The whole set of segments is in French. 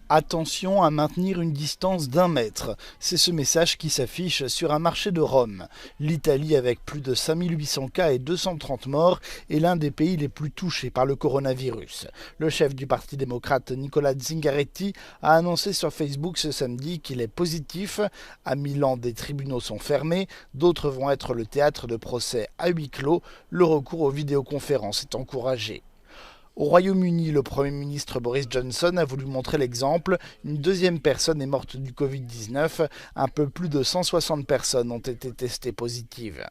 Attention à maintenir une distance d'1 mètre. C'est ce message qui s'affiche sur un marché de Rome. L'Italie, avec plus de 5800 cas et 230 morts, est l'un des pays les plus touchés par le coronavirus. Le chef du Parti démocrate Nicola Zingaretti a annoncé sur Facebook ce samedi qu'il est positif. À Milan, des tribunaux sont fermés, d'autres vont être le théâtre de procès à huis clos. Le recours aux vidéoconférences est encouragé. Au Royaume-Uni, le Premier ministre Boris Johnson a voulu montrer l'exemple. Une deuxième personne est morte du Covid-19. Un peu plus de 160 personnes ont été testées positives.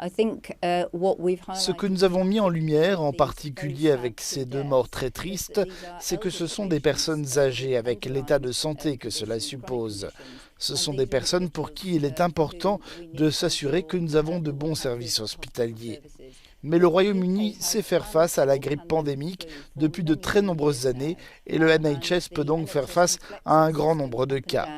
Ce que nous avons mis en lumière, en particulier avec ces 2 morts très tristes, c'est que ce sont des personnes âgées avec l'état de santé que cela suppose. Ce sont des personnes pour qui il est important de s'assurer que nous avons de bons services hospitaliers. Mais le Royaume-Uni sait faire face à la grippe pandémique depuis de très nombreuses années et le NHS peut donc faire face à un grand nombre de cas.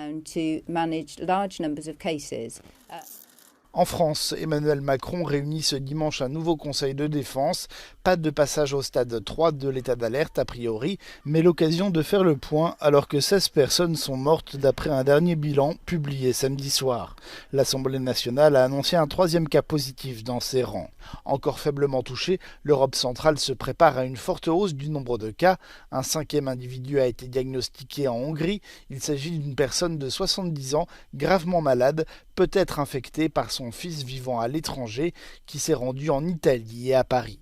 En France, Emmanuel Macron réunit ce dimanche un nouveau conseil de défense. Pas de passage au stade 3 de l'état d'alerte a priori, mais l'occasion de faire le point alors que 16 personnes sont mortes d'après un dernier bilan publié samedi soir. L'Assemblée nationale a annoncé un 3e cas positif dans ses rangs. Encore faiblement touchée, l'Europe centrale se prépare à une forte hausse du nombre de cas. Un 5e individu a été diagnostiqué en Hongrie. Il s'agit d'une personne de 70 ans, gravement malade, peut-être infectée par son fils vivant à l'étranger, qui s'est rendu en Italie et à Paris.